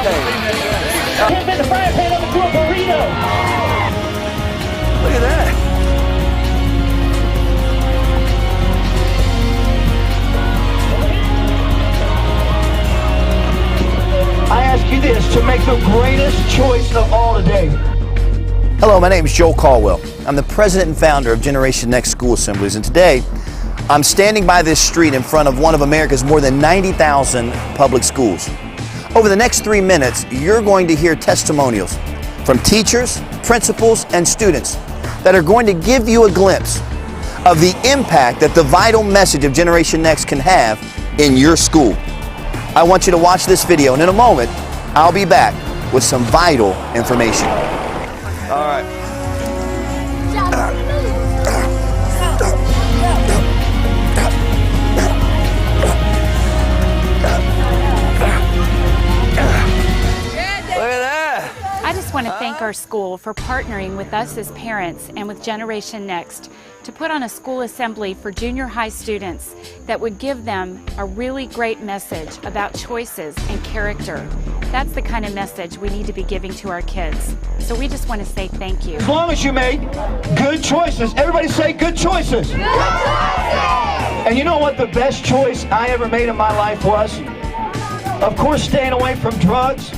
Hit the frying pan up into a burrito. Look at that. I ask you this, to make the greatest choice of all today. Hello, my name is Joel Caldwell. I'm the president and founder of Generation Next School Assemblies, and today I'm standing by this street in front of one of America's more than 90,000 public schools. Over the next 3 minutes, you're going to hear testimonials from teachers, principals, and students that are going to give you a glimpse of the impact that the vital message of Generation Next can have in your school. I want you to watch this video, and in a moment, I'll be back with some vital information. All right. I just want to thank our school for partnering with us as parents and with Generation Next to put on a school assembly for junior high students that would give them a really great message about choices and character. That's the kind of message we need to be giving to our kids. So we just want to say thank you. As long as you made good choices, everybody say good choices. Good choices! And you know what the best choice I ever made in my life was? Of course, staying away from drugs,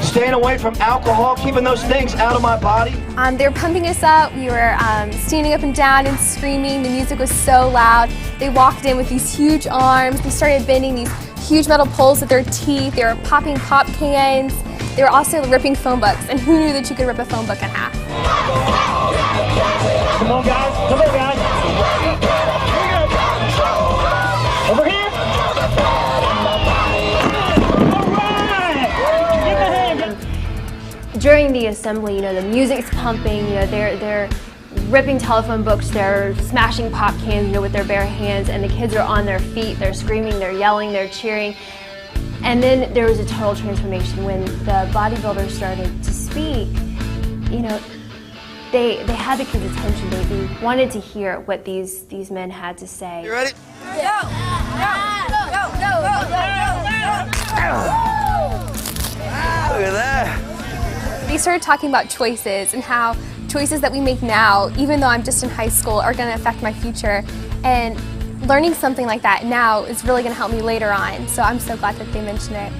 staying away from alcohol, keeping those things out of my body. They were pumping us up. We were standing up and down and screaming. The music was so loud. They walked in with these huge arms. They started bending these huge metal poles with their teeth. They were popping pop cans. They were also ripping phone books. And who knew that you could rip a phone book in half? Come on, guys. Come on, guys. Over here. During the assembly, you know, the music's pumping, you know, they're ripping telephone books, they're smashing pop cans, you know, with their bare hands, and the kids are on their feet, they're screaming, they're yelling, they're cheering. And then there was a total transformation when the bodybuilders started to speak. You know, they had the kids' attention. They wanted to hear what these men had to say. You ready? Go! Go! Look at that. They started talking about choices and how choices that we make now, even though I'm just in high school, are going to affect my future. And learning something like that now is really going to help me later on. So I'm so glad that they mentioned it.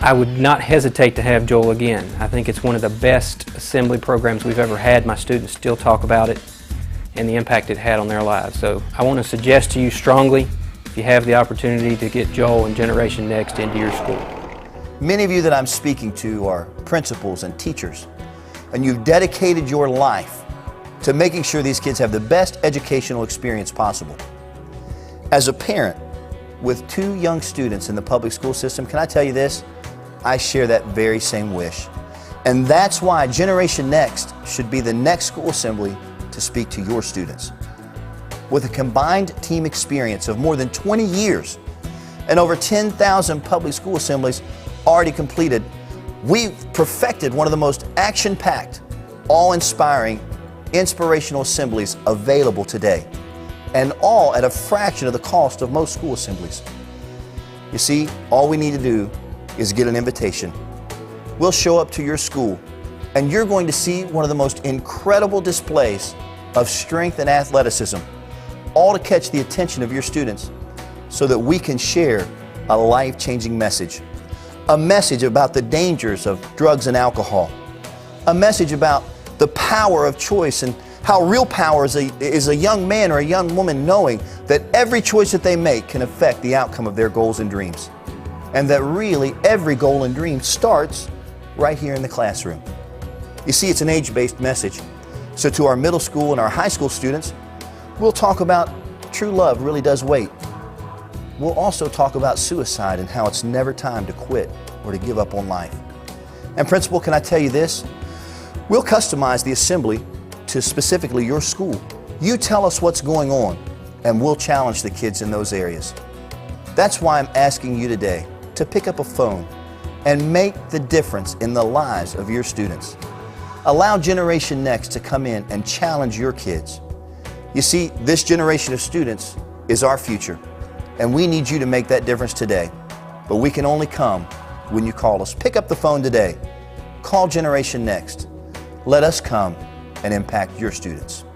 I would not hesitate to have Joel again. I think it's one of the best assembly programs we've ever had. My students still talk about it and the impact it had on their lives. So I want to suggest to you strongly, if you have the opportunity, to get Joel and Generation Next into your school. Many of you that I'm speaking to are principals and teachers, and you've dedicated your life to making sure these kids have the best educational experience possible. As a parent with 2 young students in the public school system, can I tell you this? I share that very same wish. And that's why Generation Next should be the next school assembly to speak to your students. With a combined team experience of more than 20 years and over 10,000 public school assemblies already completed, we've perfected one of the most action-packed, awe-inspiring, inspirational assemblies available today, and all at a fraction of the cost of most school assemblies. You see, all we need to do is get an invitation. We'll show up to your school, and you're going to see one of the most incredible displays of strength and athleticism, all to catch the attention of your students so that we can share a life-changing message. A message about the dangers of drugs and alcohol. A message about the power of choice and how real power is a young man or a young woman knowing that every choice that they make can affect the outcome of their goals and dreams. And that really every goal and dream starts right here in the classroom. You see, it's an age-based message. So to our middle school and our high school students, we'll talk about true love really does wait. We'll also talk about suicide and how it's never time to quit or to give up on life. And principal, can I tell you this? We'll customize the assembly to specifically your school. You tell us what's going on, and we'll challenge the kids in those areas. That's why I'm asking you today to pick up a phone and make the difference in the lives of your students. Allow Generation Next to come in and challenge your kids. You see, this generation of students is our future, and we need you to make that difference today. But we can only come when you call us. Pick up the phone today. Call Generation Next. Let us come and impact your students.